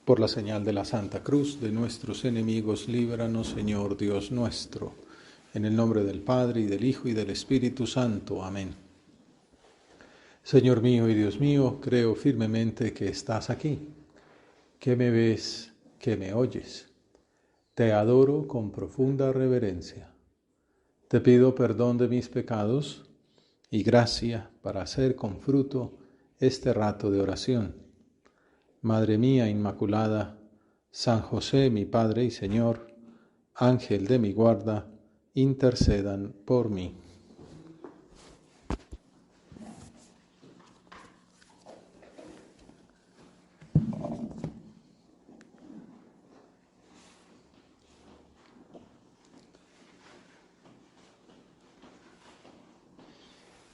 Por la señal de la Santa Cruz de nuestros enemigos, líbranos, Señor Dios nuestro. En el nombre del Padre, y del Hijo, y del Espíritu Santo. Amén. Señor mío y Dios mío, creo firmemente que estás aquí, que me ves, que me oyes. Te adoro con profunda reverencia. Te pido perdón de mis pecados y gracia para hacer con fruto este rato de oración. Madre mía Inmaculada, San José, mi Padre y Señor, Ángel de mi guarda, intercedan por mí.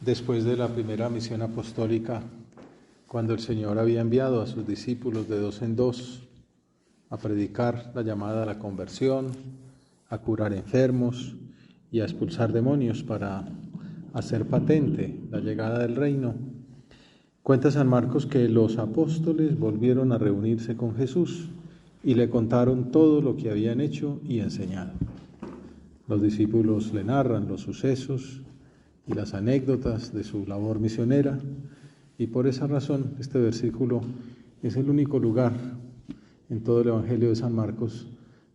Después de la primera misión apostólica, cuando el Señor había enviado a sus discípulos de dos en dos a predicar la llamada a la conversión, a curar enfermos y a expulsar demonios para hacer patente la llegada del reino, cuenta San Marcos que los apóstoles volvieron a reunirse con Jesús y le contaron todo lo que habían hecho y enseñado. Los discípulos le narran los sucesos y las anécdotas de su labor misionera, y por esa razón este versículo es el único lugar en todo el Evangelio de San Marcos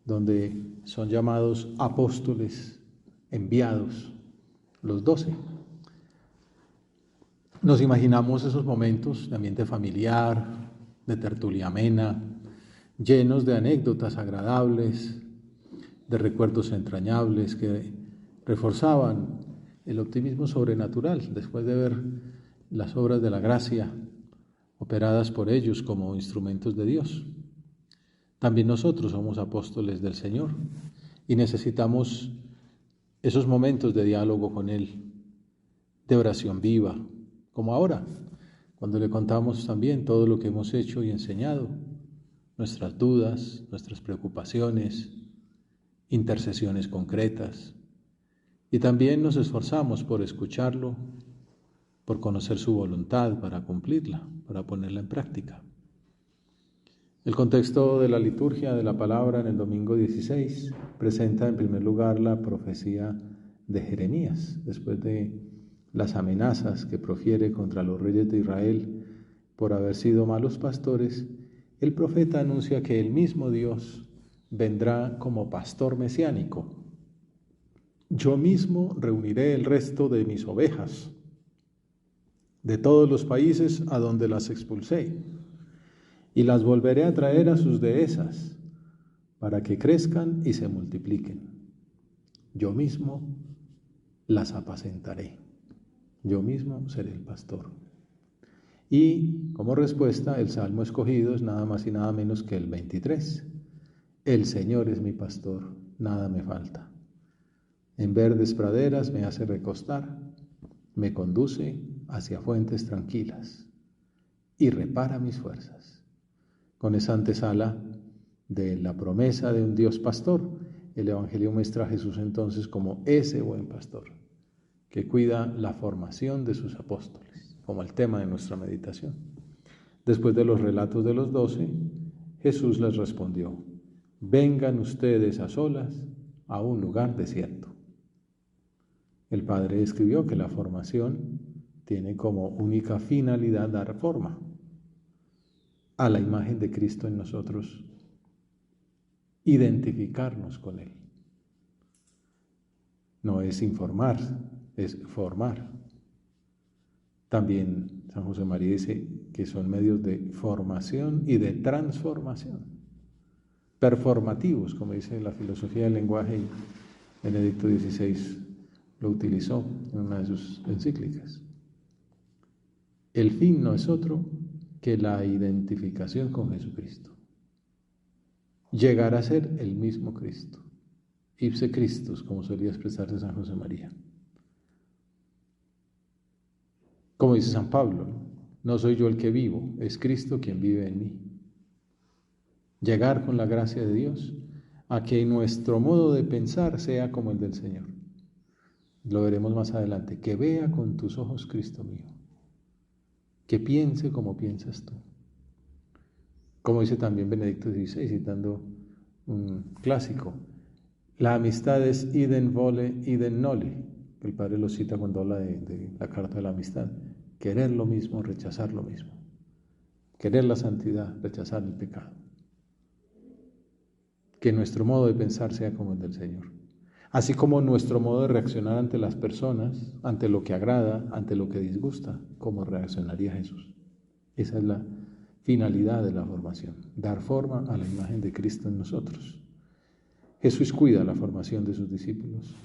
donde son llamados apóstoles enviados, los 12. Nos imaginamos esos momentos de ambiente familiar, de tertulia amena, llenos de anécdotas agradables, de recuerdos entrañables que reforzaban el optimismo sobrenatural después de ver las obras de la gracia operadas por ellos como instrumentos de Dios. También nosotros somos apóstoles del Señor y necesitamos esos momentos de diálogo con Él, de oración viva, como ahora, cuando le contamos también todo lo que hemos hecho y enseñado, nuestras dudas, nuestras preocupaciones, intercesiones concretas. Y también nos esforzamos por escucharlo, por conocer su voluntad para cumplirla, para ponerla en práctica. El contexto de la liturgia de la palabra en el domingo 16 presenta en primer lugar la profecía de Jeremías, después de las amenazas que profiere contra los reyes de Israel por haber sido malos pastores. El profeta anuncia que el mismo Dios vendrá como pastor mesiánico. Yo mismo reuniré el resto de mis ovejas de todos los países a donde las expulsé, y las volveré a traer a sus dehesas, para que crezcan y se multipliquen. Yo mismo las apacentaré. Yo mismo seré el pastor. Y como respuesta, el salmo escogido es nada más y nada menos que el 23. El Señor es mi pastor, nada me falta. En verdes praderas me hace recostar, me conduce hacia fuentes tranquilas y repara mis fuerzas. Con esa antesala de la promesa de un Dios pastor, el Evangelio muestra a Jesús entonces como ese buen pastor que cuida la formación de sus apóstoles, como el tema de nuestra meditación. Después de los relatos de los 12, Jesús les respondió: vengan ustedes a solas a un lugar desierto. El Padre escribió que la formación tiene como única finalidad dar forma a la imagen de Cristo en nosotros, identificarnos con Él. No es informar, es formar. También San José María dice que son medios de formación y de transformación, performativos, como dice la filosofía del lenguaje, y Benedicto XVI lo utilizó en una de sus encíclicas. El fin no es otro que la identificación con Jesucristo. Llegar a ser el mismo Cristo. Ipse Christus, como solía expresarse San José María. Como dice San Pablo, no soy yo el que vivo, es Cristo quien vive en mí. Llegar con la gracia de Dios a que nuestro modo de pensar sea como el del Señor. Lo veremos más adelante. Que vea con tus ojos, Cristo mío. Que piense como piensas tú. Como dice también Benedicto XVI, citando un clásico, la amistad es idem vole, idem noli. El padre lo cita cuando habla de la carta de la amistad. Querer lo mismo, rechazar lo mismo. Querer la santidad, rechazar el pecado. Que nuestro modo de pensar sea como el del Señor. Así como nuestro modo de reaccionar ante las personas, ante lo que agrada, ante lo que disgusta, como reaccionaría Jesús. Esa es la finalidad de la formación, dar forma a la imagen de Cristo en nosotros. Jesús cuida la formación de sus discípulos,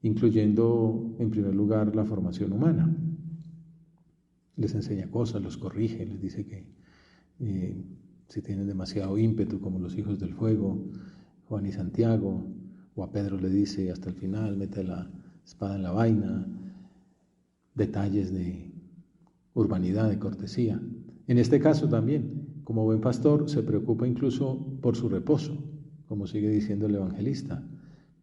incluyendo en primer lugar la formación humana. Les enseña cosas, los corrige, les dice que si tienen demasiado ímpetu como los hijos del fuego, Juan y Santiago, o a Pedro le dice hasta el final, mete la espada en la vaina, detalles de urbanidad, de cortesía. En este caso también, como buen pastor, se preocupa incluso por su reposo, como sigue diciendo el evangelista.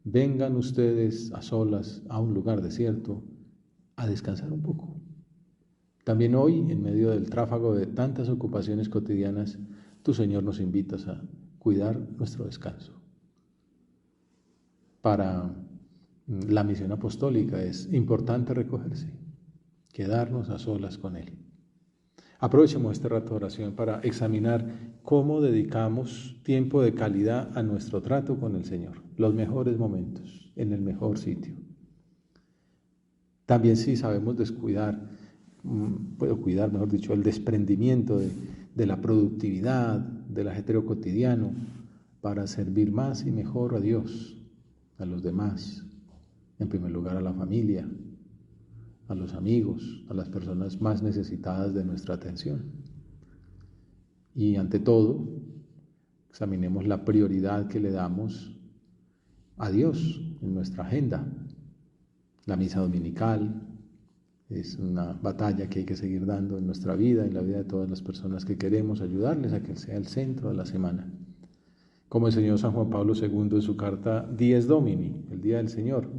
Vengan ustedes a solas a un lugar desierto a descansar un poco. También hoy, en medio del tráfago de tantas ocupaciones cotidianas, tu Señor nos invitas a cuidar nuestro descanso. Para la misión apostólica es importante recogerse, quedarnos a solas con Él. Aprovechemos este rato de oración para examinar cómo dedicamos tiempo de calidad a nuestro trato con el Señor, los mejores momentos, en el mejor sitio. También si sabemos cuidar, mejor dicho, el desprendimiento de la productividad, del ajetreo cotidiano, para servir más y mejor a Dios, a los demás, en primer lugar a la familia, a los amigos, a las personas más necesitadas de nuestra atención. Y ante todo, examinemos la prioridad que le damos a Dios en nuestra agenda. La misa dominical es una batalla que hay que seguir dando en nuestra vida, en la vida de todas las personas que queremos ayudarles a que sea el centro de la semana. Como enseñó San Juan Pablo II en su carta Dies Domini, el Día del Señor,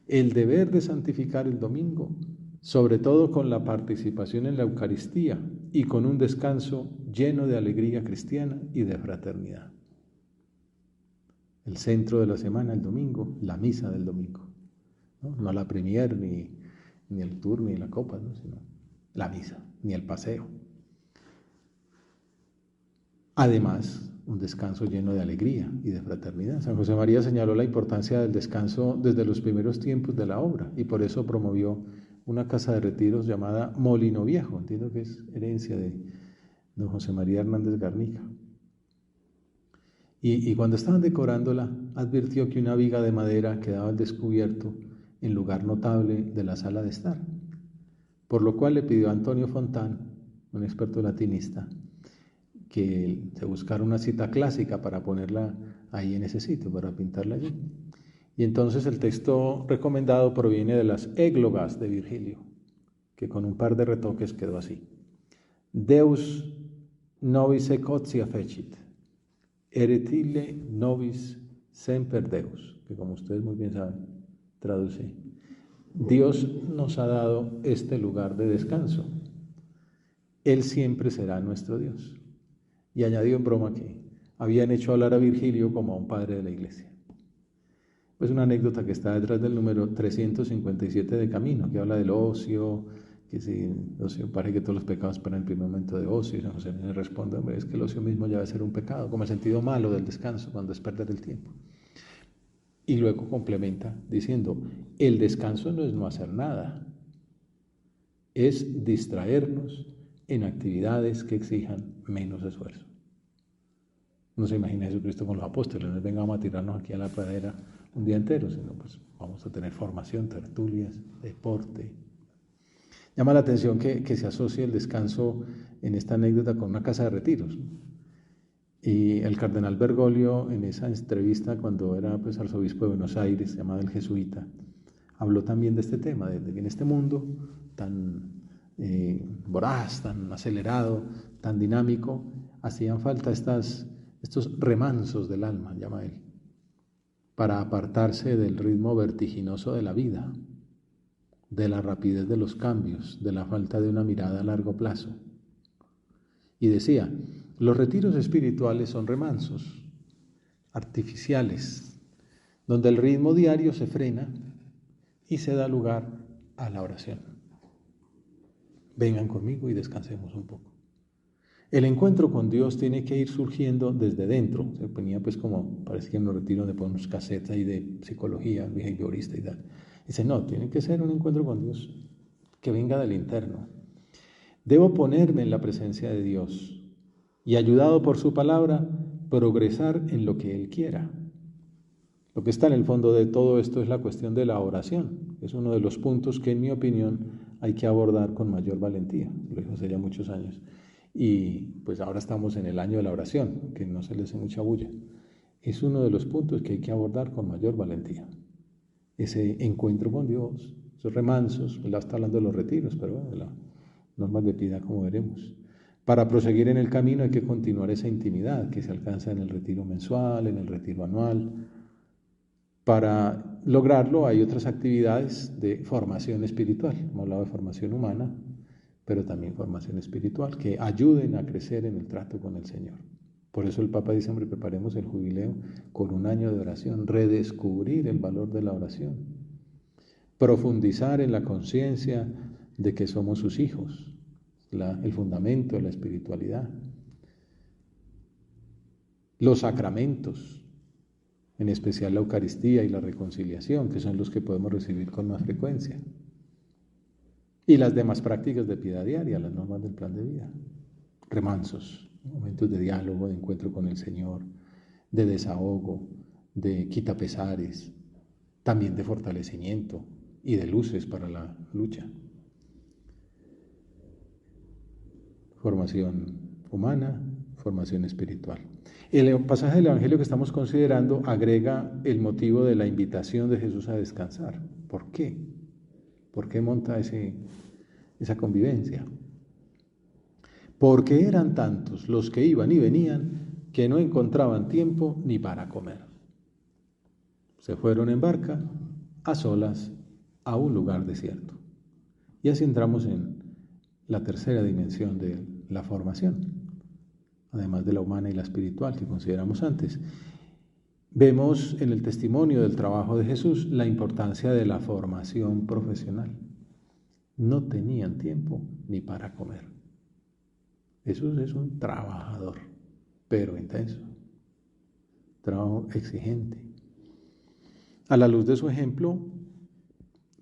el deber de santificar el domingo, sobre todo con la participación en la Eucaristía y con un descanso lleno de alegría cristiana y de fraternidad. El centro de la semana, el domingo, la misa del domingo. No la premier, ni el tour, ni la copa, ¿no? Sino la misa, ni el paseo. Además, un descanso lleno de alegría y de fraternidad. San José María señaló la importancia del descanso desde los primeros tiempos de la obra y por eso promovió una casa de retiros llamada Molino Viejo. Entiendo que es herencia de don José María Hernández Garnica. Y cuando estaban decorándola, advirtió que una viga de madera quedaba al descubierto en lugar notable de la sala de estar, por lo cual le pidió a Antonio Fontán, un experto latinista, que se buscara una cita clásica para ponerla ahí en ese sitio, para pintarla allí. Y entonces el texto recomendado proviene de las églogas de Virgilio, que con un par de retoques quedó así. Deus nobis ecotia fecit, eretile nobis semper Deus, que como ustedes muy bien saben, traduce. Dios nos ha dado este lugar de descanso. Él siempre será nuestro Dios. Y añadió en broma que habían hecho hablar a Virgilio como a un padre de la iglesia. Pues una anécdota que está detrás del número 357 de Camino, que habla del ocio, que si el ocio, parece que todos los pecados paran en el primer momento de ocio, y San José le responde, hombre, es que el ocio mismo ya va a ser un pecado, como el sentido malo del descanso, cuando es perder el tiempo. Y luego complementa diciendo, el descanso no es no hacer nada, es distraernos en actividades que exijan menos esfuerzo. No se imagina Jesucristo con los apóstoles, no vengamos a tirarnos aquí a la pradera un día entero, sino pues vamos a tener formación, tertulias, deporte. Llama la atención que se asocie el descanso en esta anécdota con una casa de retiros. Y el cardenal Bergoglio, en esa entrevista cuando era pues arzobispo de Buenos Aires, llamado el jesuita, habló también de este tema, de que en este mundo tan voraz, tan acelerado, tan dinámico, hacían falta estos remansos del alma, llama él, para apartarse del ritmo vertiginoso de la vida, de la rapidez de los cambios, de la falta de una mirada a largo plazo. Y decía, Los retiros espirituales son remansos, artificiales, donde el ritmo diario se frena y se da lugar a la oración. Vengan conmigo y descansemos un poco. El encuentro con Dios tiene que ir surgiendo desde dentro. Se ponía pues como, parece que en los retiros le ponemos casetas ahí de psicología, behaviorista y tal. Dice, no, tiene que ser un encuentro con Dios que venga del interno. Debo ponerme en la presencia de Dios y, ayudado por su palabra, progresar en lo que Él quiera. Lo que está en el fondo de todo esto es la cuestión de la oración. Es uno de los puntos que, en mi opinión, hay que abordar con mayor valentía. Lo dijo hace ya muchos años. Y pues ahora estamos en el año de la oración, que no se le hace mucha bulla. Es uno de los puntos que hay que abordar con mayor valentía. Ese encuentro con Dios, esos remansos, él está hablando de los retiros, pero bueno, de las normas de piedad, como veremos. Para proseguir en el camino hay que continuar esa intimidad que se alcanza en el retiro mensual, en el retiro anual. Para lograrlo hay otras actividades de formación espiritual. Hemos hablado de formación humana, pero también formación espiritual, que ayuden a crecer en el trato con el Señor. Por eso el Papa dice, hombre, preparemos el jubileo con un año de oración, redescubrir el valor de la oración, profundizar en la conciencia de que somos sus hijos, el fundamento de la espiritualidad. Los sacramentos, en especial la Eucaristía y la reconciliación, que son los que podemos recibir con más frecuencia. Y las demás prácticas de piedad diaria, las normas del plan de vida. Remansos, momentos de diálogo, de encuentro con el Señor, de desahogo, de quitapesares, también de fortalecimiento y de luces para la lucha. Formación humana, formación espiritual. El pasaje del Evangelio que estamos considerando agrega el motivo de la invitación de Jesús a descansar. ¿Por qué? ¿Por qué monta esa convivencia? Porque eran tantos los que iban y venían que no encontraban tiempo ni para comer. Se fueron en barca, a solas, a un lugar desierto. Y así entramos en la tercera dimensión de la formación, además de la humana y la espiritual que consideramos antes. Vemos en el testimonio del trabajo de Jesús la importancia de la formación profesional. No tenían tiempo ni para comer. Jesús es un trabajador, pero intenso, trabajo exigente. A la luz de su ejemplo,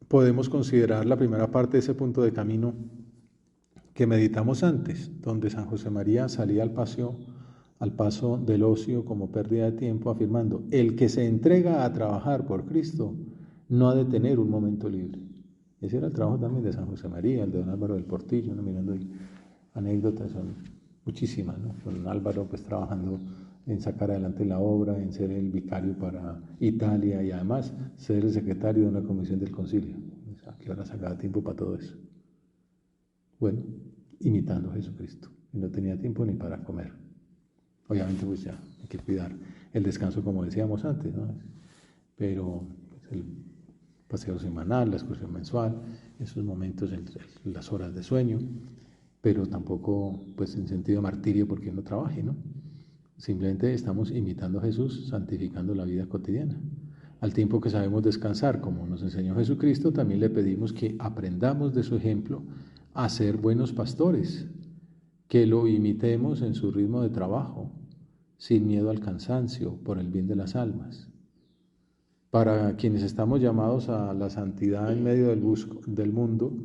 podemos considerar la primera parte de ese punto de camino que meditamos antes, donde San José María salía al paso del ocio como pérdida de tiempo, afirmando, el que se entrega a trabajar por Cristo no ha de tener un momento libre. Ese era el trabajo también de San José María, el de don Álvaro del Portillo, ¿no? Mirando ahí, anécdotas son muchísimas, ¿no? Don Álvaro pues trabajando en sacar adelante la obra, en ser el vicario para Italia y además ser el secretario de una comisión del concilio. ¿A qué hora sacaba tiempo para todo eso? Bueno, imitando a Jesucristo, y no tenía tiempo ni para comer. Obviamente pues ya hay que cuidar el descanso como decíamos antes, ¿no? Pero pues, el paseo semanal, la excursión mensual, esos momentos entre las horas de sueño, pero tampoco pues en sentido martirio porque no trabaje, ¿no? Simplemente estamos imitando a Jesús, santificando la vida cotidiana. Al tiempo que sabemos descansar, como nos enseñó Jesucristo, también le pedimos que aprendamos de su ejemplo a ser buenos pastores, que lo imitemos en su ritmo de trabajo, sin miedo al cansancio, por el bien de las almas. Para quienes estamos llamados a la santidad en medio del mundo,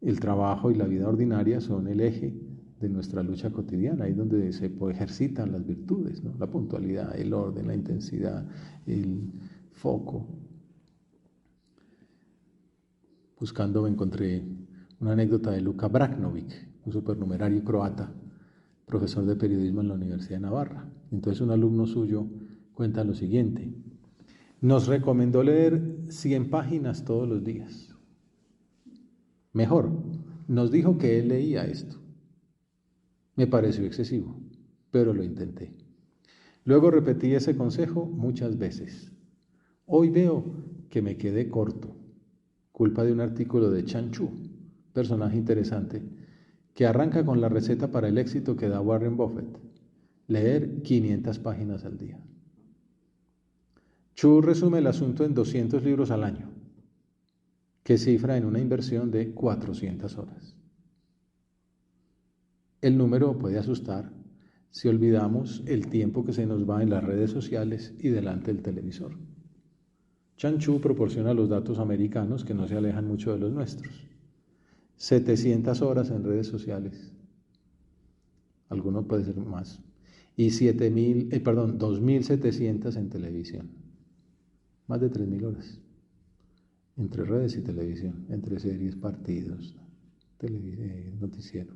el trabajo y la vida ordinaria son el eje de nuestra lucha cotidiana, ahí donde se ejercitan las virtudes, ¿no? La puntualidad, el orden, la intensidad, el foco. Buscando me encontré una anécdota de Luka Brajnovic, un supernumerario croata, profesor de periodismo en la Universidad de Navarra. Entonces un alumno suyo cuenta lo siguiente: nos recomendó leer 100 páginas todos los días. Mejor, nos dijo que él leía esto. Me pareció excesivo, pero lo intenté. Luego repetí ese consejo muchas veces. Hoy veo que me quedé corto, culpa de un artículo de Chan Chu, personaje interesante, que arranca con la receta para el éxito que da Warren Buffett: leer 500 páginas al día. Chu resume el asunto en 200 libros al año, que cifra en una inversión de 400 horas. El número puede asustar si olvidamos el tiempo que se nos va en las redes sociales y delante del televisor. Chan Chu proporciona los datos americanos que no se alejan mucho de los nuestros. 700 horas en redes sociales, alguno puede ser más, y 2.700 en televisión, más de 3.000 horas, entre redes y televisión, entre series, partidos, noticieros.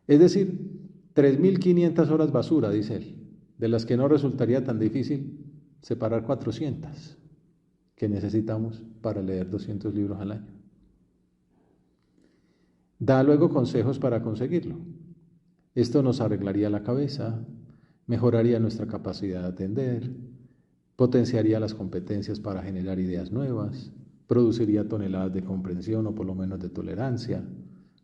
Es decir, 3.500 horas basura, dice él, de las que no resultaría tan difícil separar 400 que necesitamos para leer 200 libros al año. Da luego consejos para conseguirlo. Esto nos arreglaría la cabeza, mejoraría nuestra capacidad de atender, potenciaría las competencias para generar ideas nuevas, produciría toneladas de comprensión o por lo menos de tolerancia,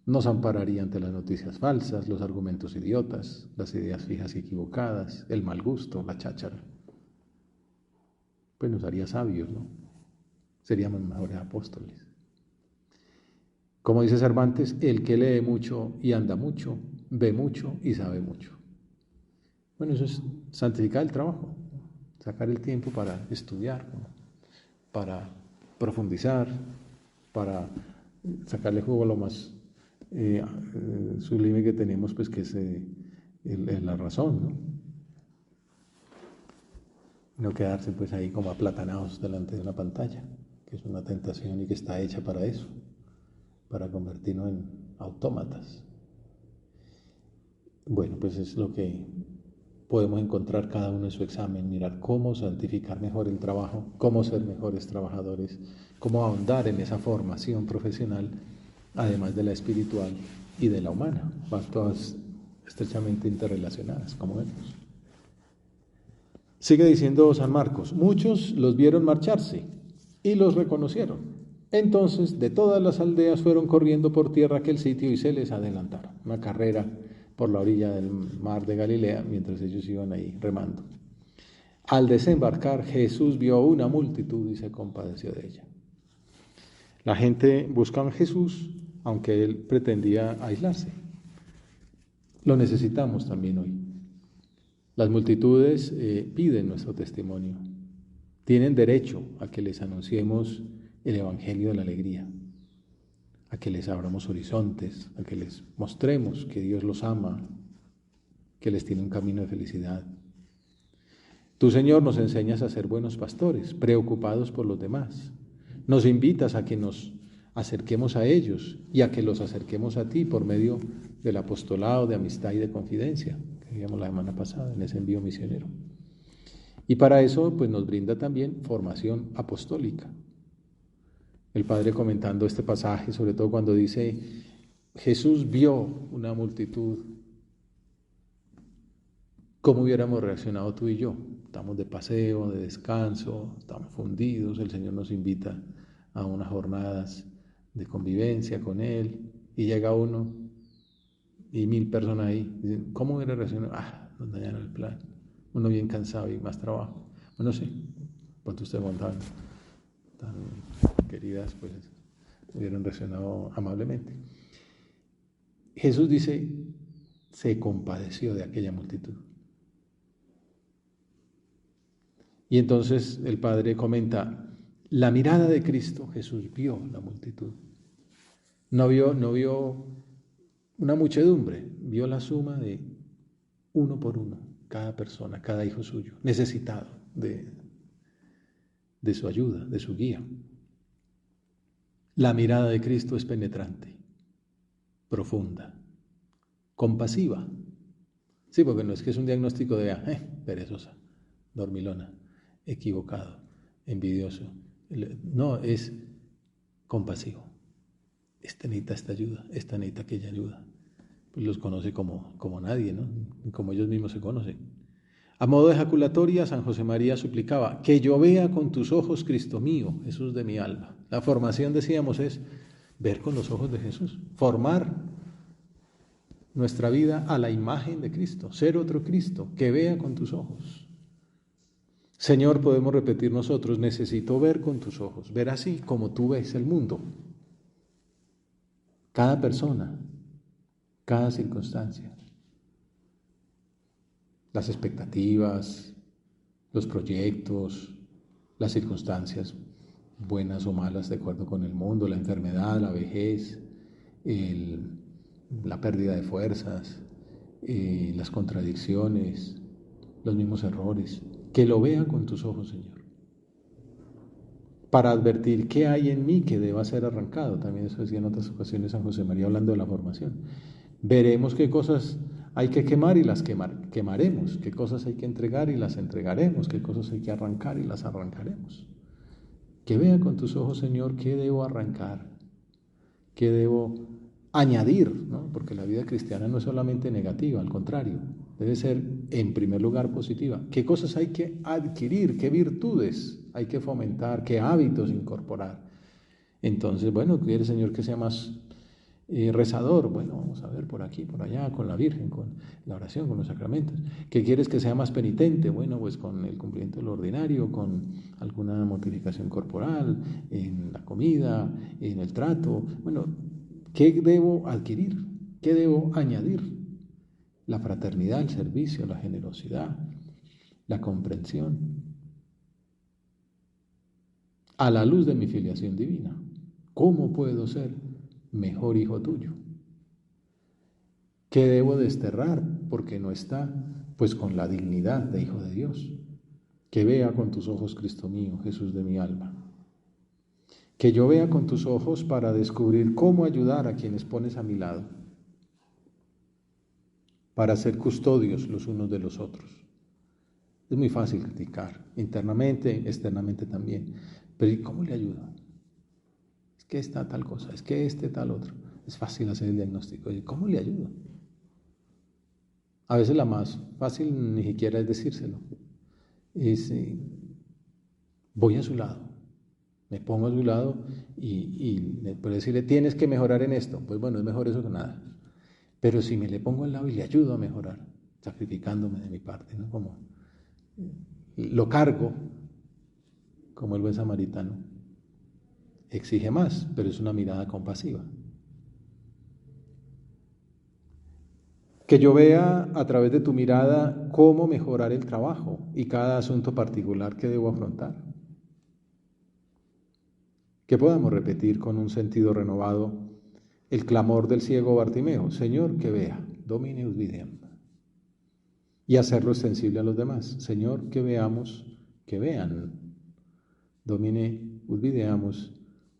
nos ampararía ante las noticias falsas, los argumentos idiotas, las ideas fijas y equivocadas, el mal gusto, la cháchara. Pues nos haría sabios, ¿no? Seríamos mejores apóstoles. Como dice Cervantes, el que lee mucho y anda mucho, ve mucho y sabe mucho. Bueno, eso es santificar el trabajo, sacar el tiempo para estudiar, para profundizar, para sacarle jugo a lo más sublime que tenemos, pues que es la razón, ¿no? No quedarse pues ahí como aplatanados delante de una pantalla, que es una tentación y que está hecha para eso, para convertirnos en autómatas. Bueno, pues es lo que podemos encontrar cada uno en su examen, mirar cómo santificar mejor el trabajo, cómo ser mejores trabajadores, cómo ahondar en esa formación profesional, además de la espiritual y de la humana, van todas estrechamente interrelacionadas, como vemos. Sigue diciendo San Marcos: muchos los vieron marcharse y los reconocieron. Entonces, de todas las aldeas fueron corriendo por tierra a aquel sitio y se les adelantaron. Una carrera por la orilla del mar de Galilea, mientras ellos iban ahí remando. Al desembarcar, Jesús vio una multitud y se compadeció de ella. La gente buscaba a Jesús, aunque él pretendía aislarse. Lo necesitamos también hoy. Las multitudes piden nuestro testimonio. Tienen derecho a que les anunciemos el evangelio de la alegría, a que les abramos horizontes, a que les mostremos que Dios los ama, que les tiene un camino de felicidad. Tú, Señor, nos enseñas a ser buenos pastores, preocupados por los demás. Nos invitas a que nos acerquemos a ellos y a que los acerquemos a ti por medio del apostolado de amistad y de confidencia, que vimos la semana pasada en ese envío misionero. Y para eso, pues nos brinda también formación apostólica. El Padre, comentando este pasaje, sobre todo cuando dice: Jesús vio una multitud, ¿cómo hubiéramos reaccionado tú y yo? Estamos de paseo, de descanso, estamos fundidos, el Señor nos invita a unas jornadas de convivencia con Él, y llega uno y 1.000 personas ahí. ¿Cómo hubiera reaccionado? Nos dañaron el plan. Uno bien cansado y más trabajo. Bueno, sí, cuando ustedes montaban tan queridas, pues hubieran reaccionado amablemente. Jesús dice: se compadeció de aquella multitud. Y entonces el Padre comenta: la mirada de Cristo, Jesús vio la multitud. No vio una muchedumbre, vio la suma de uno por uno, cada persona, cada hijo suyo, necesitado de su ayuda, de su guía. La mirada de Cristo es penetrante, profunda, compasiva. Sí, porque no es que es un diagnóstico de perezosa, dormilona, equivocado, envidioso. No, es compasivo. Esta necesita esta ayuda, esta necesita aquella ayuda. Pues los conoce como nadie, ¿no? Como ellos mismos se conocen. A modo de ejaculatoria, San José María suplicaba: que yo vea con tus ojos, Cristo mío, Jesús de mi alma. La formación, decíamos, es ver con los ojos de Jesús, formar nuestra vida a la imagen de Cristo, ser otro Cristo, que vea con tus ojos. Señor, podemos repetir nosotros, necesito ver con tus ojos, ver así como tú ves el mundo. Cada persona, cada circunstancia, las expectativas, los proyectos, las circunstancias buenas o malas de acuerdo con el mundo, la enfermedad, la vejez, la pérdida de fuerzas, las contradicciones, los mismos errores. Que lo vea con tus ojos, Señor, para advertir qué hay en mí que deba ser arrancado. También eso decía en otras ocasiones San José María hablando de la formación. Veremos qué cosas hay que quemar y las quemaremos, qué cosas hay que entregar y las entregaremos, qué cosas hay que arrancar y las arrancaremos. Que vea con tus ojos, Señor, qué debo arrancar, qué debo añadir, ¿no? Porque la vida cristiana no es solamente negativa, al contrario, debe ser en primer lugar positiva. ¿Qué cosas hay que adquirir? ¿Qué virtudes hay que fomentar? ¿Qué hábitos incorporar? Entonces, bueno, quiere, Señor, que sea más rezador. Bueno, vamos a ver por aquí, por allá, con la Virgen, con la oración, con los sacramentos. ¿Qué quieres que sea más penitente? Bueno, pues con el cumplimiento de lo ordinario, con alguna mortificación corporal, en la comida, en el trato. Bueno, ¿qué debo adquirir? ¿Qué debo añadir? La fraternidad, el servicio, la generosidad, la comprensión. A la luz de mi filiación divina, ¿cómo puedo ser mejor hijo tuyo? ¿Qué debo desterrar porque no está? Pues con la dignidad de hijo de Dios. Que vea con tus ojos, Cristo mío, Jesús de mi alma. Que yo vea con tus ojos para descubrir cómo ayudar a quienes pones a mi lado, para ser custodios los unos de los otros. Es muy fácil criticar, internamente, externamente también, pero ¿y cómo le ayudo? Es que esta tal cosa, es que tal otro. Es fácil hacer el diagnóstico. ¿Y cómo le ayudo? A veces la más fácil ni siquiera es decírselo. Es, voy a su lado, me pongo a su lado y le puedo decirle, tienes que mejorar en esto. Pues bueno, es mejor eso que nada. Pero si me le pongo al lado y le ayudo a mejorar, sacrificándome de mi parte, ¿no? Como lo cargo, como el buen samaritano, exige más, pero es una mirada compasiva. Que yo vea a través de tu mirada cómo mejorar el trabajo y cada asunto particular que debo afrontar. Que podamos repetir con un sentido renovado el clamor del ciego Bartimeo, Señor, que vea, Domine ut videam. Y hacerlo extensible a los demás, Señor, que veamos, que vean, Domine ut videamus,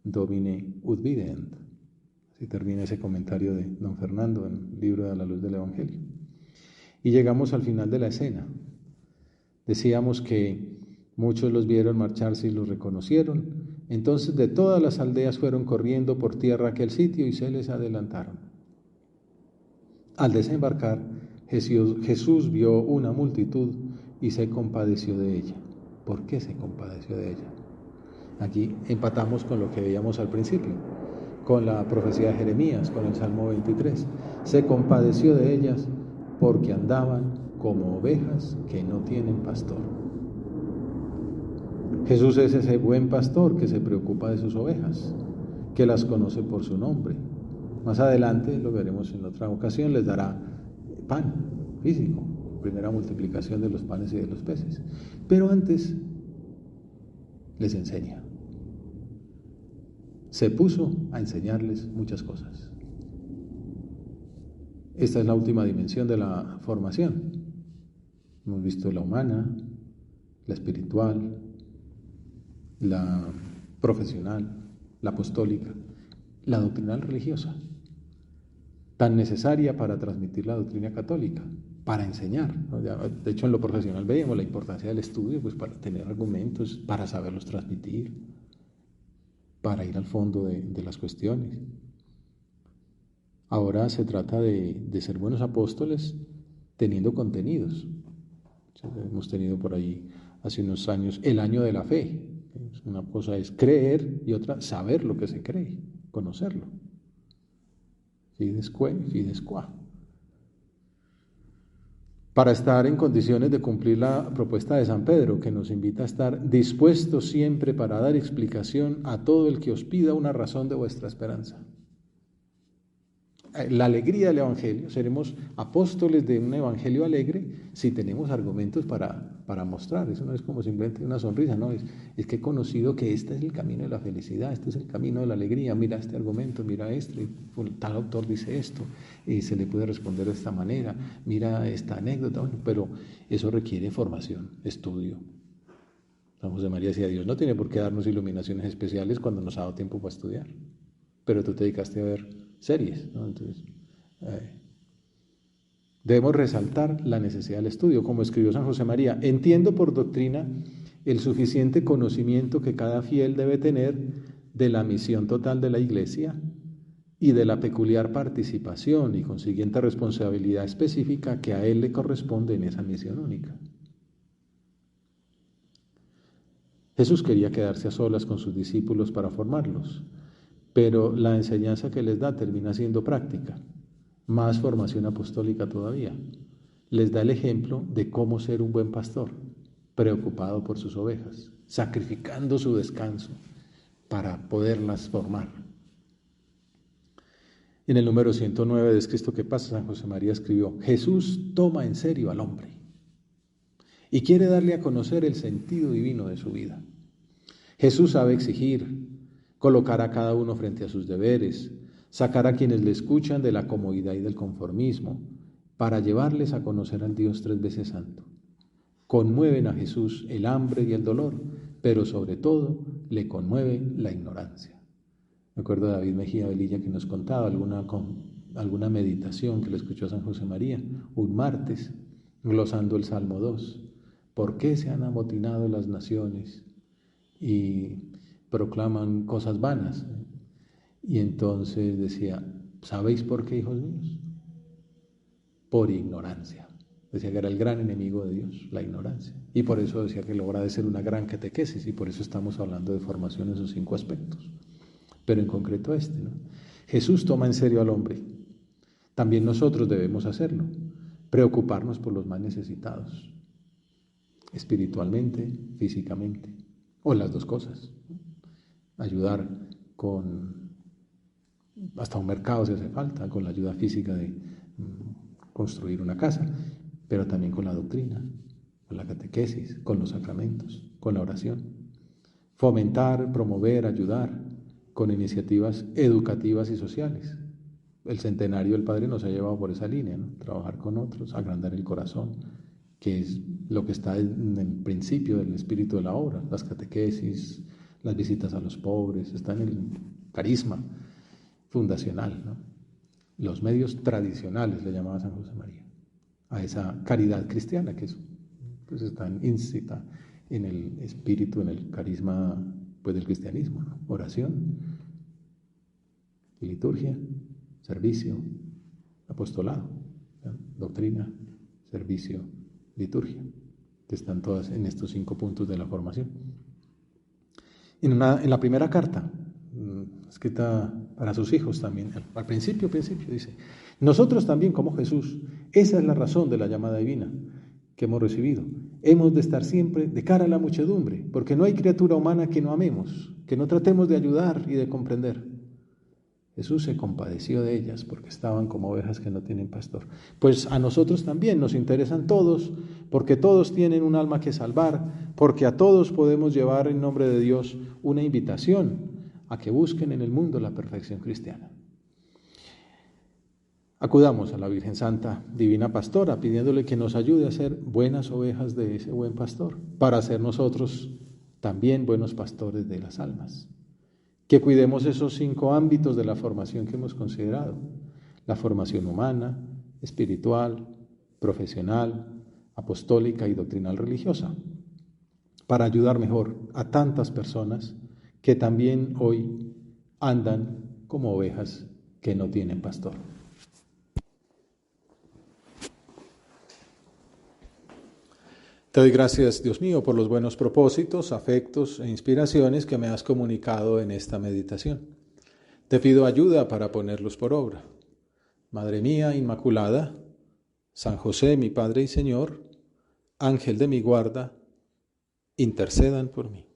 Domine ut vident. Así termina ese comentario de don Fernando en el libro de A la luz del Evangelio. Y llegamos al final de la escena. Decíamos que muchos los vieron marcharse y los reconocieron. Entonces de todas las aldeas fueron corriendo por tierra a aquel sitio y se les adelantaron. Al desembarcar, Jesús vio una multitud y se compadeció de ella. ¿Por qué se compadeció de ella? Aquí empatamos con lo que veíamos al principio, con la profecía de Jeremías, con el Salmo 23. Se compadeció de ellas porque andaban como ovejas que no tienen pastor. Jesús es ese buen pastor que se preocupa de sus ovejas, que las conoce por su nombre. Más adelante, lo veremos en otra ocasión, les dará pan físico, primera multiplicación de los panes y de los peces. Pero antes les enseña. Se puso a enseñarles muchas cosas. Esta es la última dimensión de la formación. Hemos visto la humana, la espiritual, la profesional, la apostólica, la doctrinal religiosa, tan necesaria para transmitir la doctrina católica, para enseñar, ¿no? De hecho, en lo profesional veíamos la importancia del estudio, pues para tener argumentos, para saberlos transmitir, para ir al fondo de las cuestiones. Ahora se trata de ser buenos apóstoles teniendo contenidos. Hemos tenido por ahí hace unos años el año de la fe. Una cosa es creer y otra saber lo que se cree, conocerlo. Fides que, fides qua. para estar en condiciones de cumplir la propuesta de San Pedro, que nos invita a estar dispuestos siempre para dar explicación a todo el que os pida una razón de vuestra esperanza. La alegría del Evangelio, seremos apóstoles de un Evangelio alegre si tenemos argumentos para mostrar. Eso no es como simplemente una sonrisa, no, es que he conocido que este es el camino de la felicidad, este es el camino de la alegría, mira este argumento, mira este, tal autor dice esto, y se le puede responder de esta manera, mira esta anécdota, bueno, pero eso requiere formación, estudio. San José María decía, Dios no tiene por qué darnos iluminaciones especiales cuando nos ha dado tiempo para estudiar, pero tú te dedicaste a ver series, ¿no? Entonces, debemos resaltar la necesidad del estudio, como escribió San José María. Entiendo por doctrina el suficiente conocimiento que cada fiel debe tener de la misión total de la Iglesia y de la peculiar participación y consiguiente responsabilidad específica que a él le corresponde en esa misión única. Jesús quería quedarse a solas con sus discípulos para formarlos, pero la enseñanza que les da termina siendo práctica, más formación apostólica todavía. Les da el ejemplo de cómo ser un buen pastor, preocupado por sus ovejas, sacrificando su descanso para poderlas formar. En el número 109 de Es Cristo que pasa, San José María escribió, Jesús toma en serio al hombre y quiere darle a conocer el sentido divino de su vida. Jesús sabe exigir, colocar a cada uno frente a sus deberes, sacar a quienes le escuchan de la comodidad y del conformismo, para llevarles a conocer al Dios tres veces santo. Conmueven a Jesús el hambre y el dolor, pero sobre todo le conmueve la ignorancia. Me acuerdo de David Mejía Velilla que nos contaba alguna meditación que le escuchó a San José María, un martes, glosando el Salmo 2. ¿Por qué se han amotinado las naciones y proclaman cosas vanas? Y entonces decía, ¿sabéis por qué, hijos míos? Por ignorancia. Decía que era el gran enemigo de Dios, la ignorancia. Y por eso decía que logra de ser una gran catequesis, y por eso estamos hablando de formación en sus 5 aspectos. Pero en concreto ¿no? Jesús toma en serio al hombre. También nosotros debemos hacerlo, preocuparnos por los más necesitados, espiritualmente, físicamente, o las dos cosas. Ayudar con, hasta un mercado si hace falta, con la ayuda física de construir una casa, pero también con la doctrina, con la catequesis, con los sacramentos, con la oración. Fomentar, promover, ayudar con iniciativas educativas y sociales. El centenario del Padre nos ha llevado por esa línea, ¿no? Trabajar con otros, agrandar el corazón, que es lo que está en el principio del espíritu de la obra, las catequesis, las visitas a los pobres, está en el carisma fundacional, ¿no? Los medios tradicionales, le llamaba San José María, a esa caridad cristiana que pues está íncita en el espíritu, en el carisma pues, del cristianismo, ¿no? Oración, liturgia, servicio, apostolado, ¿no? Doctrina, servicio, liturgia, que están todas en estos 5 puntos de la formación. En la primera carta, escrita para sus hijos también, al principio dice, nosotros también como Jesús, esa es la razón de la llamada divina que hemos recibido. Hemos de estar siempre de cara a la muchedumbre, porque no hay criatura humana que no amemos, que no tratemos de ayudar y de comprender. Jesús se compadeció de ellas porque estaban como ovejas que no tienen pastor. Pues a nosotros también nos interesan todos, porque todos tienen un alma que salvar, porque a todos podemos llevar en nombre de Dios una invitación a que busquen en el mundo la perfección cristiana. Acudamos a la Virgen Santa, Divina Pastora, pidiéndole que nos ayude a ser buenas ovejas de ese buen pastor, para ser nosotros también buenos pastores de las almas. Que cuidemos esos 5 ámbitos de la formación que hemos considerado: la formación humana, espiritual, profesional, apostólica y doctrinal religiosa, para ayudar mejor a tantas personas que también hoy andan como ovejas que no tienen pastor. Te doy gracias, Dios mío, por los buenos propósitos, afectos e inspiraciones que me has comunicado en esta meditación. Te pido ayuda para ponerlos por obra. Madre mía Inmaculada, San José, mi Padre y Señor, Ángel de mi guarda, intercedan por mí.